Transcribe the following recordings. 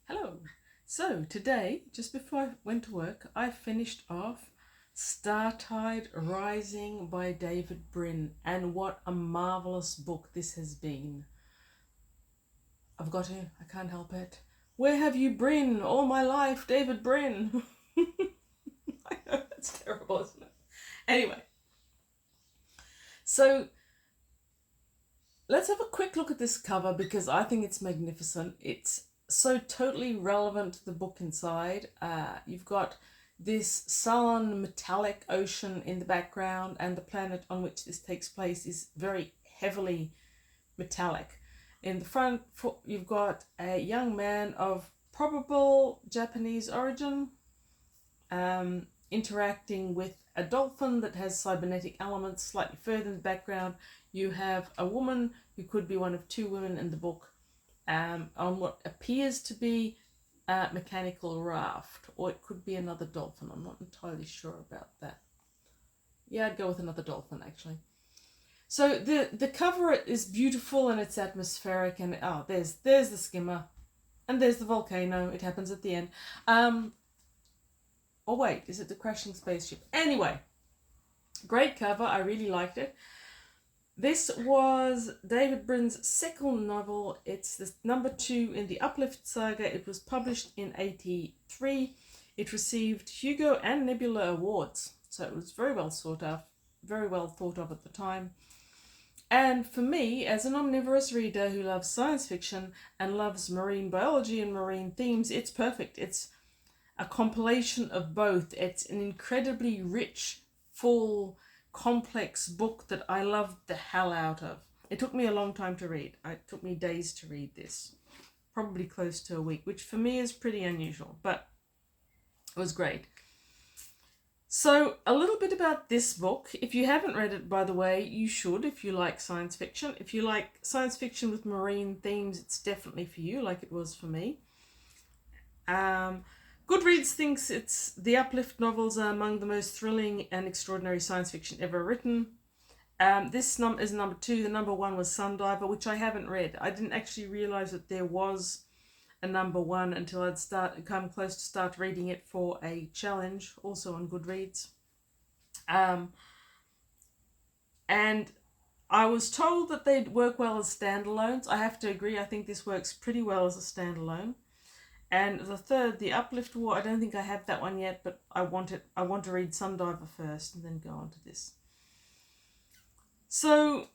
Hello. So today, just before I went to work, I finished off Startide Rising by David Brin, and what a marvelous book this has been. I can't help it. Where have you been all my life, David Brin? I know, that's terrible, isn't it? Anyway, so let's have a quick look at this cover because I think it's magnificent. It's so totally relevant to the book inside. You've got this sullen metallic ocean in the background, and the planet on which this takes place is very heavily metallic. In the front, you've got a young man of probable Japanese origin interacting with a dolphin that has cybernetic elements. Slightly further in the background, you have a woman who could be one of two women in the book on what appears to be a mechanical raft, or it could be another dolphin. I'm not entirely sure about that. Yeah, I'd go with another dolphin actually. So the cover is beautiful and it's atmospheric, and there's the skimmer, and there's the volcano. It happens at the end. Oh wait, is it the crashing spaceship? Anyway, great cover. I really liked it. This was David Brin's second novel. It's the number 2 in the Uplift saga. It was published in 1983. It received Hugo and Nebula awards, so it was very well thought of at the time. And for me, as an omnivorous reader who loves science fiction and loves marine biology and marine themes, it's perfect. It's a compilation of both. It's an incredibly rich, full, complex book that I loved the hell out of. It took me a long time to read. It took me days to read this. Probably close to a week, which for me is pretty unusual, but it was great. So a little bit about this book. If you haven't read it, by the way, you should if you like science fiction. If you like science fiction with marine themes, it's definitely for you, like it was for me. Goodreads thinks the Uplift novels are among the most thrilling and extraordinary science fiction ever written. This is number 2. The number 1 was Sundiver, which I haven't read. I didn't actually realise that there was a number 1 until I'd come close to start reading it for a challenge, also on Goodreads. And I was told that they'd work well as standalones. I have to agree. I think this works pretty well as a standalone. And the third, the Uplift War, I don't think I have that one yet, but I want to read Sundiver first and then go on to this. So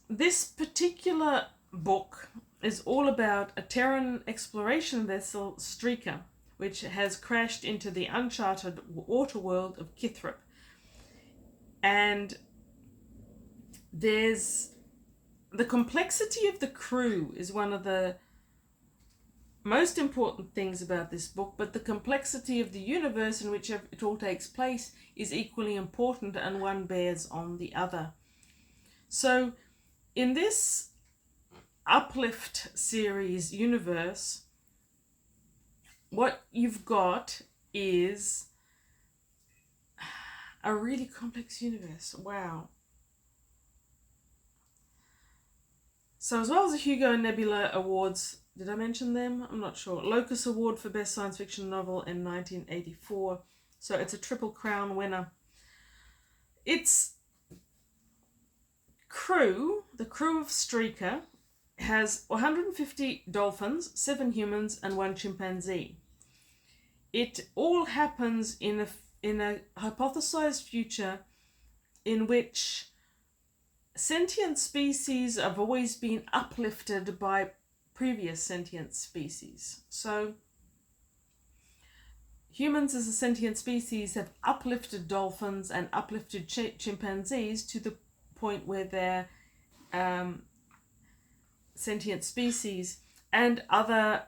this particular book is all about a Terran exploration vessel, Streaker, which has crashed into the uncharted water world of Kithrip. And there's the complexity of the crew is one of the most important things about this book, but the complexity of the universe in which it all takes place is equally important, and one bears on the other. So in this Uplift series universe, what you've got is a really complex universe. Wow. So as well as the Hugo and Nebula awards, did I mention them? I'm not sure. Locus Award for Best Science Fiction Novel in 1984. So it's a Triple Crown winner. Its crew, the crew of Streaker, has 150 dolphins, 7 humans, and 1 chimpanzee. It all happens in a hypothesized future in which sentient species have always been uplifted by previous sentient species. So humans as a sentient species have uplifted dolphins and uplifted chimpanzees to the point where they're sentient species, and other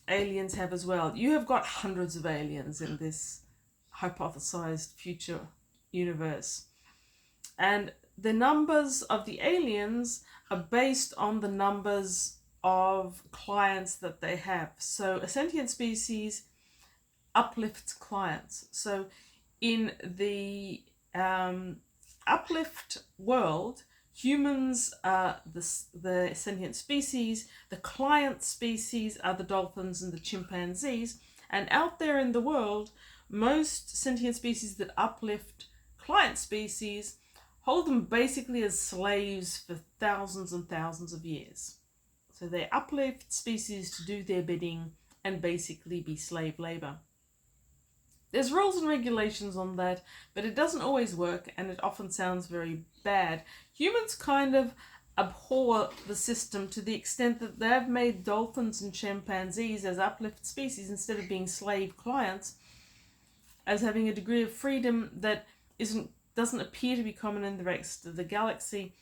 aliens have as well. You have got hundreds of aliens in this hypothesized future universe, and the numbers of the aliens are based on the numbers of clients that they have. So a sentient species uplifts clients. So in the uplift world, Humans are the sentient species, the client species are the dolphins and the chimpanzees, and out there in the world, most sentient species that uplift client species hold them basically as slaves for thousands and thousands of years. So they uplift species to do their bidding and basically be slave labor. There's rules and regulations on that, but it doesn't always work, and it often sounds very bad. Humans kind of abhor the system to the extent that they've made dolphins and chimpanzees as uplift species instead of being slave clients, as having a degree of freedom that doesn't appear to be common in the rest of the galaxy.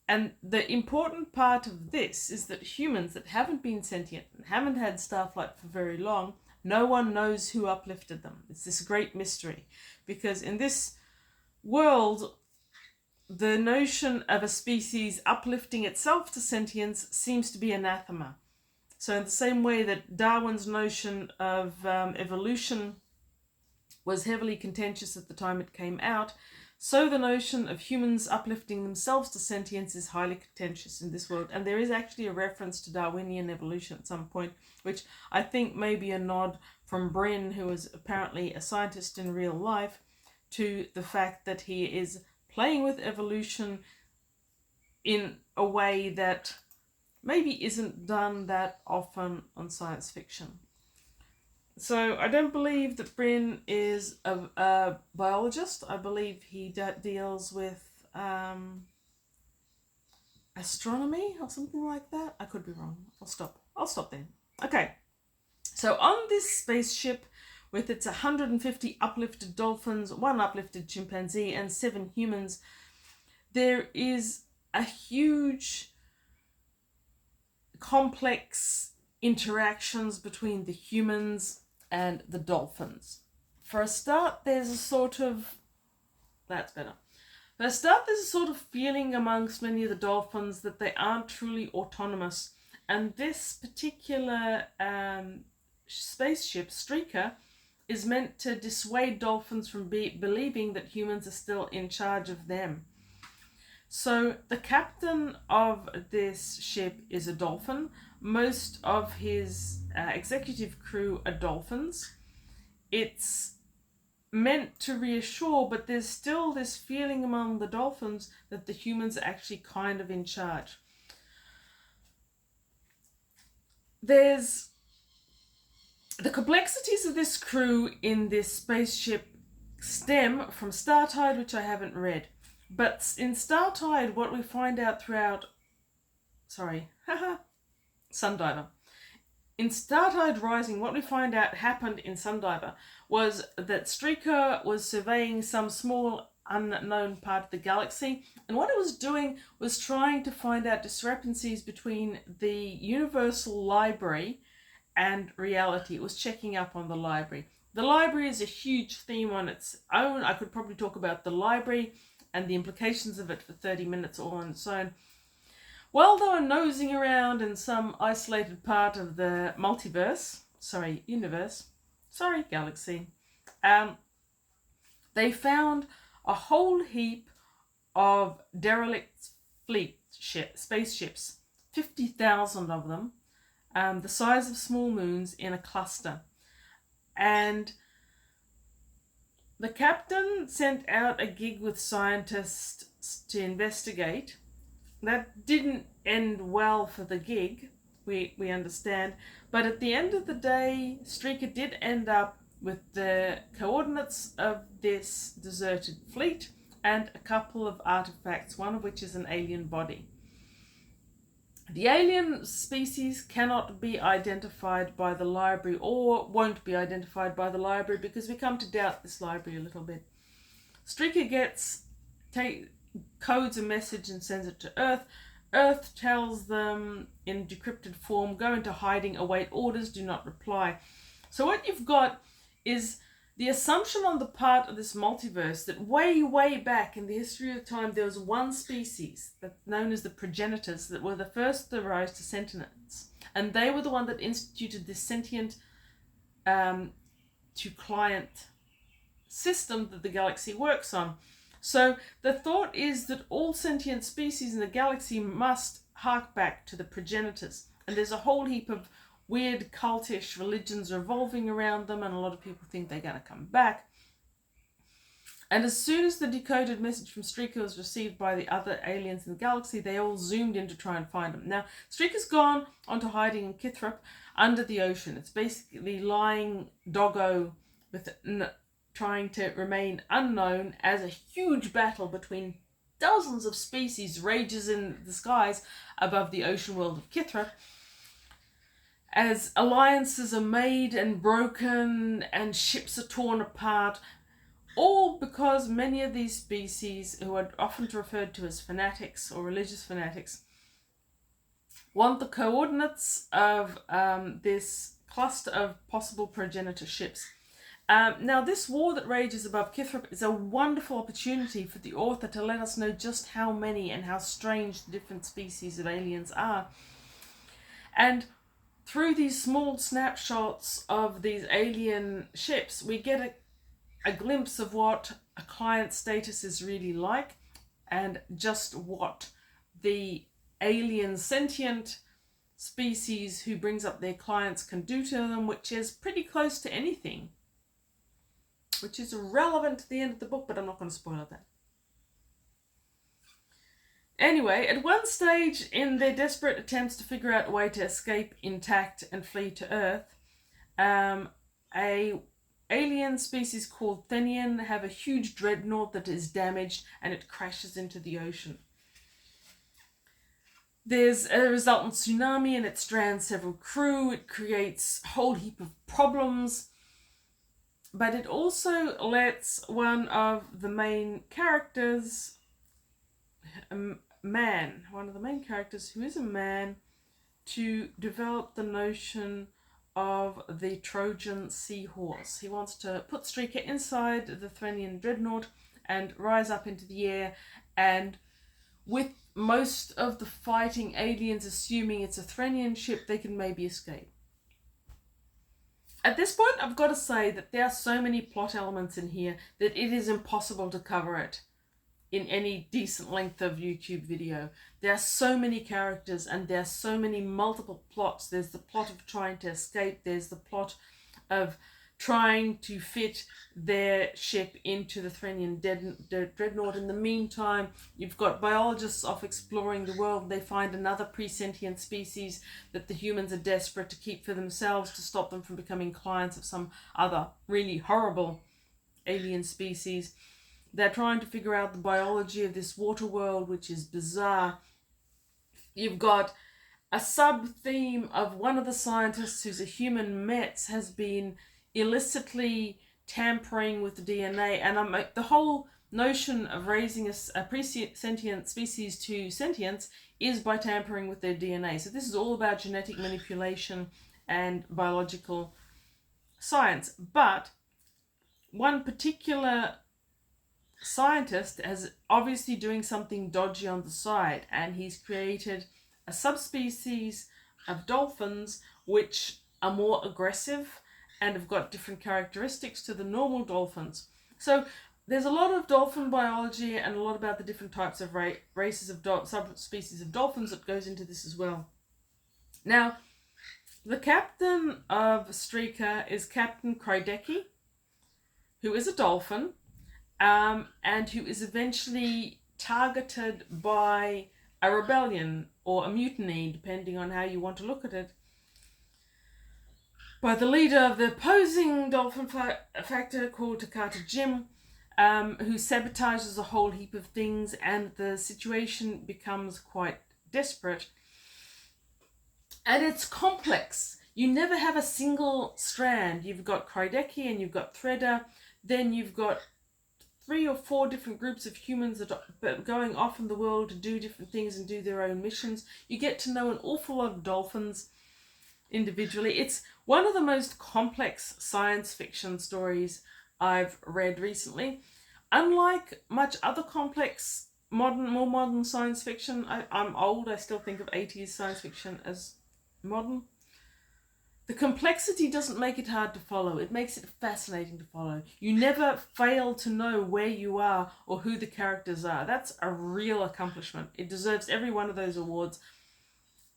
And the important part of this is that humans that haven't been sentient and haven't had Starflight for very long, no one knows who uplifted them. It's this great mystery. Because in this world, the notion of a species uplifting itself to sentience seems to be anathema. So in the same way that Darwin's notion of evolution was heavily contentious at the time it came out, so the notion of humans uplifting themselves to sentience is highly contentious in this world. And there is actually a reference to Darwinian evolution at some point, which I think may be a nod from Brin, who is apparently a scientist in real life, to the fact that he is playing with evolution in a way that maybe isn't done that often on science fiction. So I don't believe that Brin is a biologist. I believe he deals with astronomy or something like that. I could be wrong. I'll stop then. Okay. So on this spaceship, with its 150 uplifted dolphins, 1 uplifted chimpanzee, and 7 humans, there is a huge complex interactions between the humans and the dolphins. For a start, there's a sort of... That's better. For a start, there's a sort of feeling amongst many of the dolphins that they aren't truly autonomous. And this particular spaceship, Streaker, is meant to dissuade dolphins from believing that humans are still in charge of them. So the captain of this ship is a dolphin. Most of his executive crew are dolphins. It's meant to reassure, but there's still this feeling among the dolphins that the humans are actually kind of in charge. There's the complexities of this crew in this spaceship stem from Startide, which I haven't read. But in Startide, what we find out throughout... Sundiver. In Startide Rising, what we find out happened in Sundiver was that Streaker was surveying some small unknown part of the galaxy, and what it was doing was trying to find out discrepancies between the universal library and reality. It was checking up on the library. The library is a huge theme on its own. I could probably talk about the library and the implications of it for 30 minutes all on its own. While they were nosing around in some isolated part of the galaxy, they found a whole heap of derelict spaceships, 50,000 of them, the size of small moons in a cluster. And the captain sent out a gig with scientists to investigate. That didn't end well for the gig, we understand. But at the end of the day, Streaker did end up with the coordinates of this deserted fleet and a couple of artifacts, one of which is an alien body. The alien species cannot be identified by the library, or won't be identified by the library, because we come to doubt this library a little bit. Streaker codes a message and sends it to Earth. Earth tells them in decrypted form, go into hiding, await orders, do not reply. So what you've got is the assumption on the part of this multiverse that way, way back in the history of time, there was one species that's known as the progenitors that were the first to rise to sentience. And they were the one that instituted this sentient to client system that the galaxy works on. So the thought is that all sentient species in the galaxy must hark back to the progenitors. And there's a whole heap of weird cultish religions revolving around them, and a lot of people think they're going to come back. And as soon as the decoded message from Streaker was received by the other aliens in the galaxy, they all zoomed in to try and find him. Now, Streaker's gone onto hiding in Kithrop under the ocean. It's basically lying doggo with trying to remain unknown as a huge battle between dozens of species rages in the skies above the ocean world of Kithrop. As alliances are made and broken and ships are torn apart, all because many of these species, who are often referred to as fanatics or religious fanatics, want the coordinates of this cluster of possible progenitor ships. Now, this war that rages above Kithrop is a wonderful opportunity for the author to let us know just how many and how strange the different species of aliens are. And through these small snapshots of these alien ships, we get a glimpse of what a client's status is really like, and just what the alien sentient species who brings up their clients can do to them, which is pretty close to anything, which is relevant to the end of the book, but I'm not going to spoil that. Anyway, at one stage in their desperate attempts to figure out a way to escape intact and flee to Earth, a alien species called Thenian have a huge dreadnought that is damaged and it crashes into the ocean. There's a resultant tsunami and it strands several crew. It creates a whole heap of problems. But it also lets one of the main characters, one of the main characters who is a man, to develop the notion of the Trojan seahorse. He wants to put Streaker inside the Threnian dreadnought and rise up into the air, and with most of the fighting aliens assuming it's a Threnian ship, they can maybe escape. At this point, I've got to say that there are so many plot elements in here that it is impossible to cover it in any decent length of YouTube video. There are so many characters and there are so many multiple plots. There's the plot of trying to escape. There's the plot of trying to fit their ship into the Threnian dreadnought. In the meantime, you've got biologists off exploring the world. They find another pre-sentient species that the humans are desperate to keep for themselves to stop them from becoming clients of some other really horrible alien species. They're trying to figure out the biology of this water world, which is bizarre. You've got a sub-theme of one of the scientists who's a human Metz has been illicitly tampering with the DNA, and the whole notion of raising a pre-sentient species to sentience is by tampering with their DNA. So this is all about genetic manipulation and biological science. But one particular scientist is obviously doing something dodgy on the side, and he's created a subspecies of dolphins which are more aggressive and have got different characteristics to the normal dolphins. So there's a lot of dolphin biology and a lot about the different types of races of subspecies of dolphins that goes into this as well. Now, the captain of Streaker is Captain Krydecki, who is a dolphin, and who is eventually targeted by a rebellion or a mutiny, depending on how you want to look at it, by the leader of the opposing dolphin factor called Takata Jim, who sabotages a whole heap of things, and the situation becomes quite desperate. And it's complex. You never have a single strand. You've got Krydecki and you've got Thredder, then you've got 3 or 4 different groups of humans that are going off in the world to do different things and do their own missions. You get to know an awful lot of dolphins individually. It's one of the most complex science fiction stories I've read recently. Unlike much other complex, more modern science fiction, I'm old, I still think of 80s science fiction as modern. The complexity doesn't make it hard to follow. It makes it fascinating to follow. You never fail to know where you are or who the characters are. That's a real accomplishment. It deserves every one of those awards.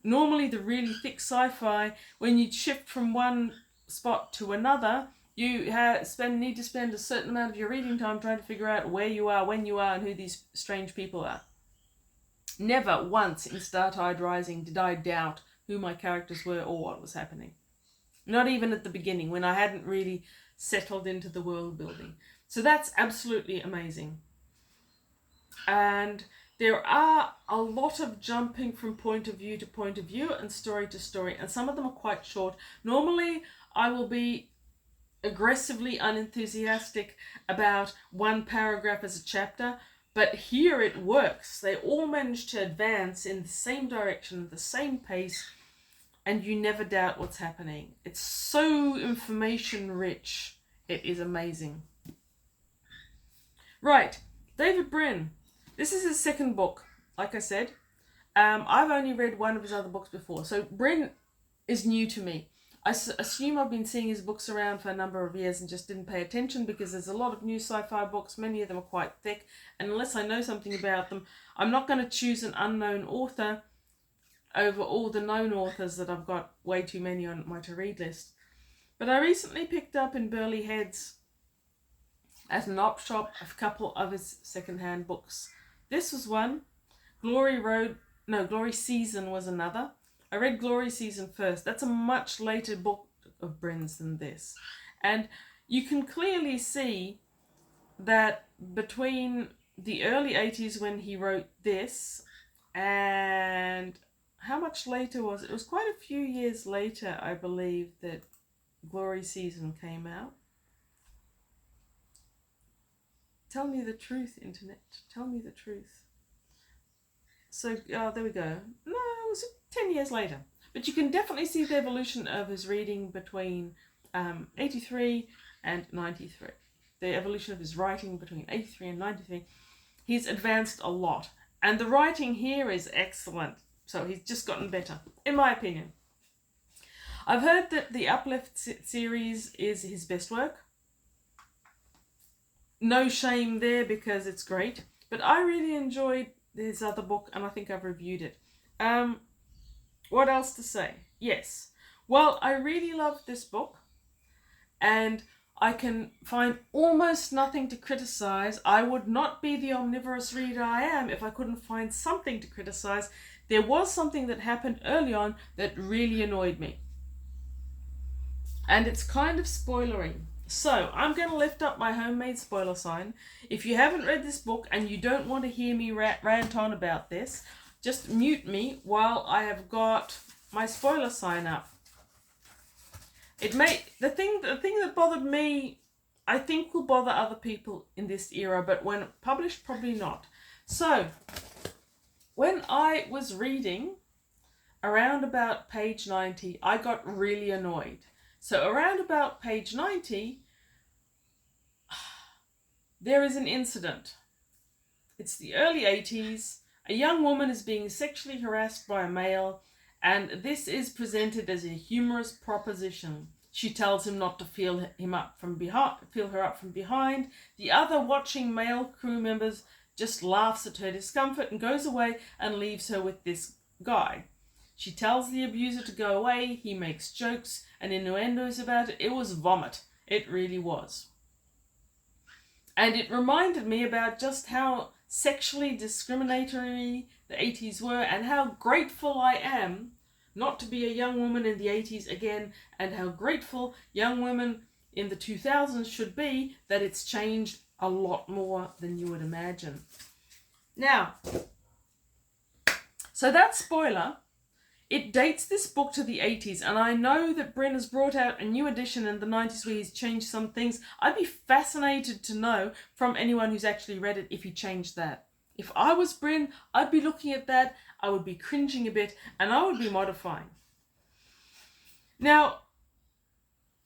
Normally, the really thick sci-fi, when you shift from one spot to another, you need to spend a certain amount of your reading time trying to figure out where you are, when you are, and who these strange people are. Never once in Startide Rising did I doubt who my characters were or what was happening. Not even at the beginning, when I hadn't really settled into the world building. So that's absolutely amazing. And there are a lot of jumping from point of view to point of view and story to story, and some of them are quite short. Normally, I will be aggressively unenthusiastic about one paragraph as a chapter, but here it works. They all manage to advance in the same direction, the same pace, and you never doubt what's happening. It's so information rich. It is amazing. Right, David Brin. This is his second book, like I said. I've only read one of his other books before, so Brin is new to me. I assume I've been seeing his books around for a number of years and just didn't pay attention because there's a lot of new sci-fi books. Many of them are quite thick, and unless I know something about them, I'm not going to choose an unknown author over all the known authors that I've got way too many on my to-read list. But I recently picked up in Burley Heads at an op shop a couple of his second-hand books. This was one. Glory Season was another. I read Glory Season first. That's a much later book of Brin's than this. And you can clearly see that between the early 80s when he wrote this and how much later was it? It was quite a few years later, I believe, that Glory Season came out. Tell me the truth, Internet. Tell me the truth. So, there we go. No, it was 10 years later. But you can definitely see the evolution of his reading between 83 and 93. The evolution of his writing between 83 and 93. He's advanced a lot. And the writing here is excellent. So he's just gotten better, in my opinion. I've heard that the Uplift series is his best work. No shame there because it's great. But I really enjoyed his other book and I think I've reviewed it. What else to say? Yes. Well, I really loved this book and I can find almost nothing to criticize. I would not be the omnivorous reader I am if I couldn't find something to criticize. There was something that happened early on that really annoyed me. And it's kind of spoilery. So, I'm going to lift up my homemade spoiler sign. If you haven't read this book and you don't want to hear me rant on about this, just mute me while I have got my spoiler sign up. The thing that bothered me, I think will bother other people in this era, but when published, probably not. So, when I was reading around about page 90, I got really annoyed. So around about page 90, there is an incident. It's the early 80s. A young woman is being sexually harassed by a male, and this is presented as a humorous proposition. She tells him not to feel her up from behind. The other watching male crew members just laughs at her discomfort and goes away and leaves her with this guy. She tells the abuser to go away. He makes jokes and innuendos about it. It was vomit. It really was. And it reminded me about just how sexually discriminatory the 80s were and how grateful I am not to be a young woman in the 80s again, and how grateful young women in the 2000s should be that it's changed a lot more than you would imagine. Now, so that spoiler, it dates this book to the 80s, and I know that Brin has brought out a new edition in the 90s where he's changed some things. I'd be fascinated to know from anyone who's actually read it if he changed that. If I was Brin, I'd be looking at that, I would be cringing a bit, and I would be modifying. Now,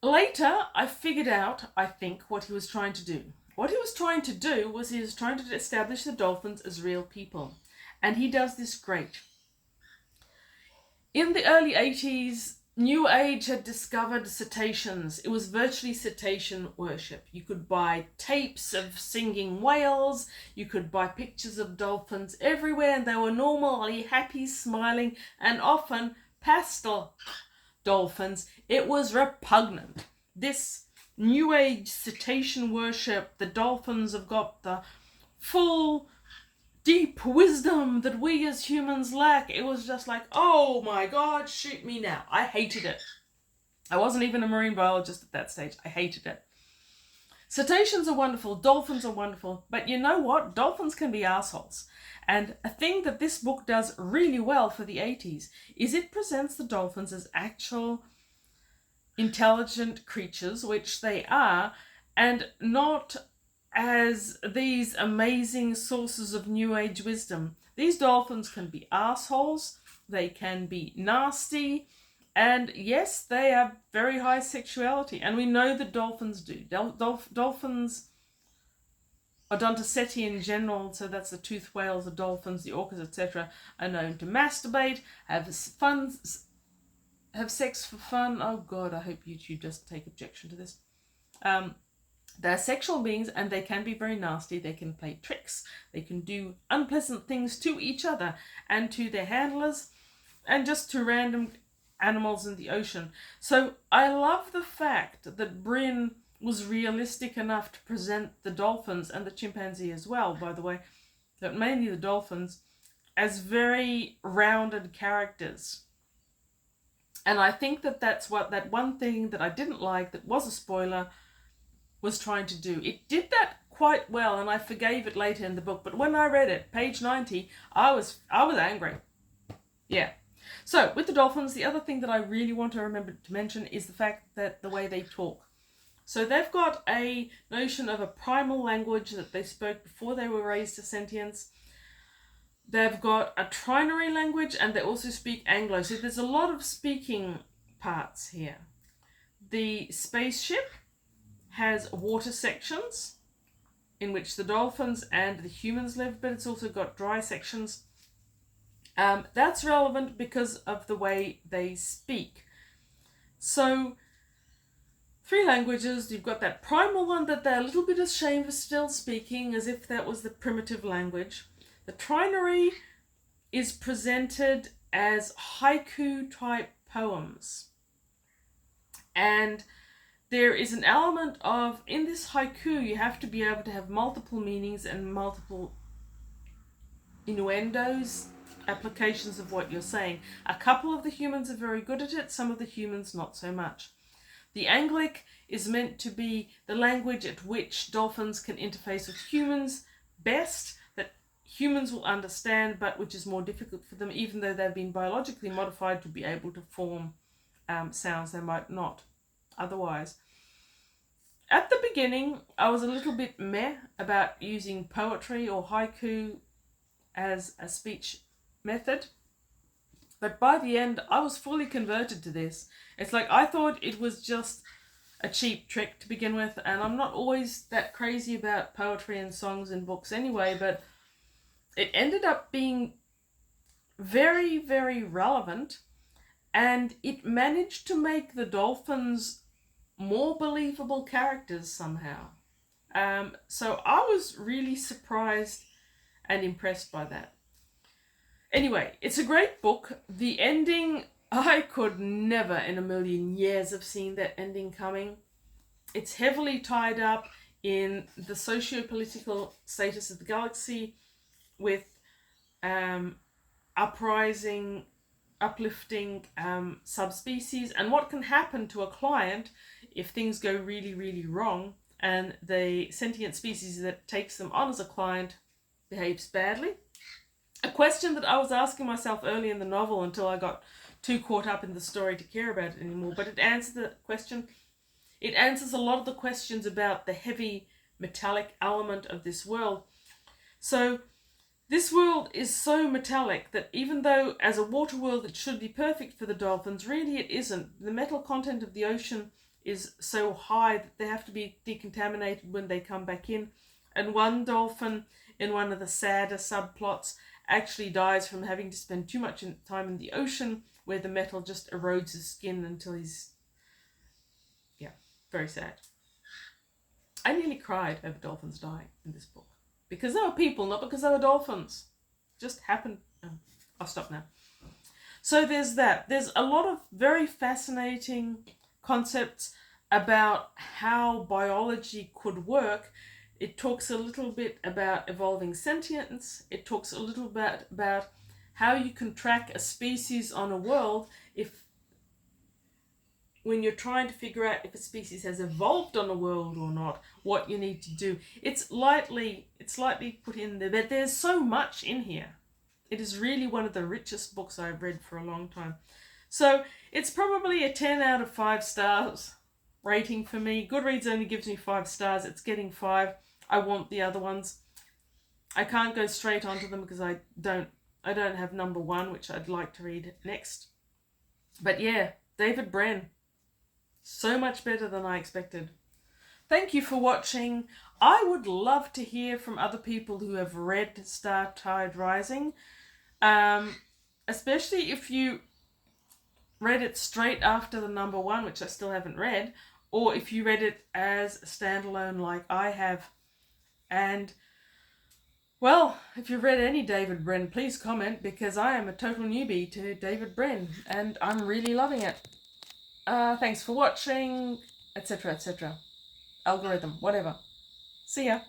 later I figured out, I think, what he was trying to do. What he was trying to do was he was trying to establish the dolphins as real people. And he does this great. In the early 80s, New Age had discovered cetaceans. It was virtually cetacean worship. You could buy tapes of singing whales. You could buy pictures of dolphins everywhere, and they were normally happy, smiling, and often pastel dolphins. It was repugnant. This New Age cetacean worship, the dolphins have got the full deep wisdom that we as humans lack. It was just like, oh my God, shoot me now. I hated it. I wasn't even a marine biologist at that stage. I hated it. Cetaceans are wonderful. Dolphins are wonderful. But you know what? Dolphins can be assholes. And a thing that this book does really well for the 80s is it presents the dolphins as actual intelligent creatures, which they are, and not as these amazing sources of New Age wisdom. These dolphins can be assholes, they can be nasty, and yes, they have very high sexuality, and we know that dolphins do. Dolphins, Odontoceti in general, so that's the toothed whales, the dolphins, the orcas, etc., are known to masturbate, have sex for fun. Oh God, I hope YouTube doesn't take objection to this. They're sexual beings, and they can be very nasty. They can play tricks. They can do unpleasant things to each other and to their handlers and just to random animals in the ocean. So I love the fact that Brin was realistic enough to present the dolphins, and the chimpanzee as well, by the way, but mainly the dolphins, as very rounded characters. And I think that that's what that one thing that I didn't like, that was a spoiler, was trying to do. It did that quite well, and I forgave it later in the book. But when I read it, page 90, I was angry. Yeah. So with the dolphins, the other thing that I really want to remember to mention is the fact that the way they talk. So they've got a notion of a primal language that they spoke before they were raised to sentience. They've got a trinary language, and they also speak Anglo. So there's a lot of speaking parts here. The spaceship has water sections in which the dolphins and the humans live, but it's also got dry sections. That's relevant because of the way they speak. So 3 languages. You've got that primal one that they're a little bit ashamed of still speaking, as if that was the primitive language. The trinary is presented as haiku type poems. And there is an element of, in this haiku, you have to be able to have multiple meanings and multiple innuendos, applications of what you're saying. A couple of the humans are very good at it, some of the humans not so much. The Anglic is meant to be the language at which dolphins can interface with humans best, that humans will understand, but which is more difficult for them, even though they've been biologically modified to be able to form sounds they might not otherwise. At the beginning, I was a little bit meh about using poetry or haiku as a speech method, but by the end, I was fully converted to this. It's like I thought it was just a cheap trick to begin with, and I'm not always that crazy about poetry and songs and books anyway, but it ended up being very, very relevant, and it managed to make the dolphins more believable characters somehow. So I was really surprised and impressed by that. Anyway, it's a great book. The ending, I could never in a million years have seen that ending coming. It's heavily tied up in the socio-political status of the galaxy, with uprising, uplifting subspecies, and what can happen to a client if things go really, really wrong and the sentient species that takes them on as a client behaves badly. A question that I was asking myself early in the novel until I got too caught up in the story to care about it anymore, but it answers the question. It answers a lot of the questions about the heavy metallic element of this world. So this world is so metallic that even though as a water world it should be perfect for the dolphins, really it isn't. The metal content of the ocean is so high that they have to be decontaminated when they come back in. And one dolphin in one of the sadder subplots actually dies from having to spend too much time in the ocean where the metal just erodes his skin until he's, yeah, very sad. I nearly cried over dolphins dying in this book. Because they were people, not because they were dolphins. Just happened. Oh, I'll stop now. So there's that. There's a lot of very fascinating concepts about how biology could work. It talks a little bit about evolving sentience. It talks a little bit about how you can track a species on a world when you're trying to figure out if a species has evolved on a world or not, what you need to do. It's slightly put in there, but there's so much in here. It is really one of the richest books I've read for a long time. So it's probably a 10 out of 5 stars rating for me. Goodreads only gives me 5 stars. It's getting 5. I want the other ones. I can't go straight onto them because I don't have number 1, which I'd like to read next. But yeah, David Brin. So much better than I expected. Thank you for watching. I would love to hear from other people who have read Startide Rising. Especially if you read it straight after the number 1, which I still haven't read, or if you read it as a standalone like I have. And, well, if you've read any David Brin, please comment, because I am a total newbie to David Brin, and I'm really loving it. Thanks for watching, etc., etc. Algorithm, whatever. See ya.